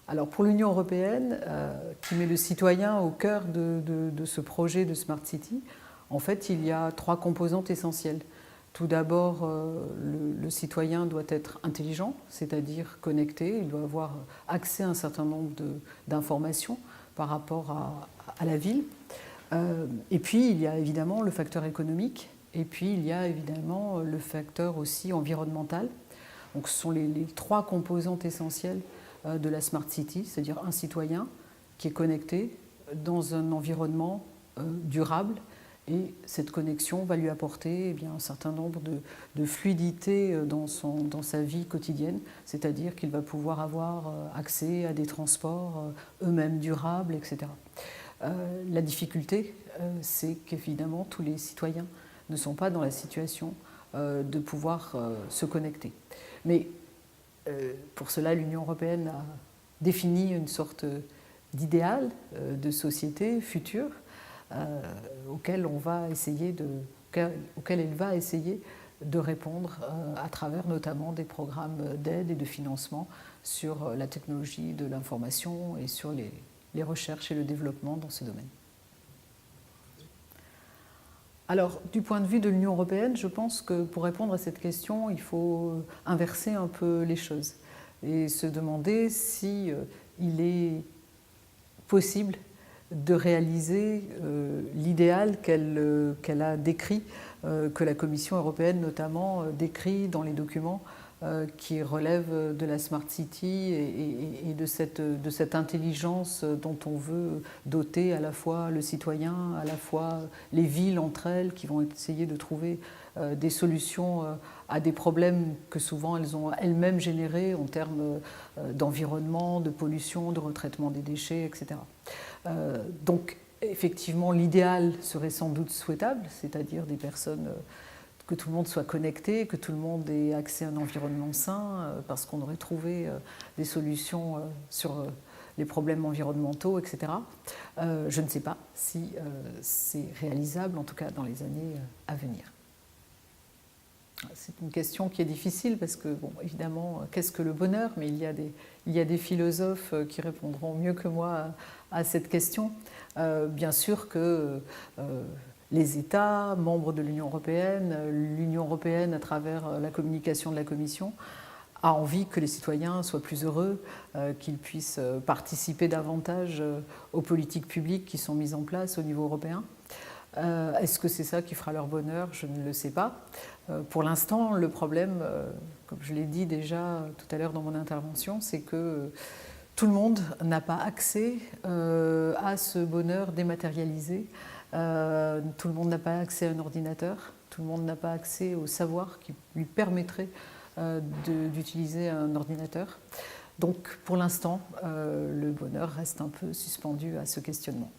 Alors pour l'Union européenne, qui met le citoyen au cœur de ce projet de Smart City, en fait, il y a 3 composantes essentielles. Tout d'abord, le citoyen doit être intelligent, c'est-à-dire connecté, il doit avoir accès à un certain nombre d'informations par rapport à la ville. Et puis, il y a évidemment le facteur économique, et puis il y a évidemment le facteur aussi environnemental. Donc ce sont les 3 composantes essentielles de la Smart City, c'est-à-dire un citoyen qui est connecté dans un environnement durable, et cette connexion va lui apporter un certain nombre de fluidités dans sa vie quotidienne, c'est-à-dire qu'il va pouvoir avoir accès à des transports eux-mêmes durables, etc. La difficulté, c'est qu'évidemment tous les citoyens ne sont pas dans la situation de pouvoir se connecter. Mais pour cela, l'Union européenne a défini une sorte d'idéal de société future auquel elle va essayer de répondre à travers notamment des programmes d'aide et de financement sur la technologie de l'information et sur les recherches et le développement dans ce domaine. Alors, du point de vue de l'Union européenne, je pense que pour répondre à cette question, il faut inverser un peu les choses et se demander si il est possible de réaliser l'idéal qu'elle a décrit, que la Commission européenne notamment décrit dans les documents qui relèvent de la Smart City et de cette intelligence dont on veut doter à la fois le citoyen, à la fois les villes entre elles qui vont essayer de trouver des solutions à des problèmes que souvent elles ont elles-mêmes générés en termes d'environnement, de pollution, de retraitement des déchets, etc. Donc effectivement l'idéal serait sans doute souhaitable, c'est-à-dire des personnes que tout le monde soit connecté, que tout le monde ait accès à un environnement sain, parce qu'on aurait trouvé des solutions sur les problèmes environnementaux, etc. Je ne sais pas si c'est réalisable, en tout cas dans les années à venir. C'est une question qui est difficile parce que, bon, évidemment, qu'est-ce que le bonheur? Mais il y a des philosophes qui répondront mieux que moi à cette question. Bien sûr que les États, membres de l'Union européenne à travers la communication de la Commission, a envie que les citoyens soient plus heureux, qu'ils puissent participer davantage aux politiques publiques qui sont mises en place au niveau européen. Est-ce que c'est ça qui fera leur bonheur? Je ne le sais pas. Pour l'instant, le problème, comme je l'ai dit déjà tout à l'heure dans mon intervention, c'est que tout le monde n'a pas accès à ce bonheur dématérialisé. Tout le monde n'a pas accès à un ordinateur. Tout le monde n'a pas accès au savoir qui lui permettrait d'utiliser un ordinateur. Donc, pour l'instant, le bonheur reste un peu suspendu à ce questionnement.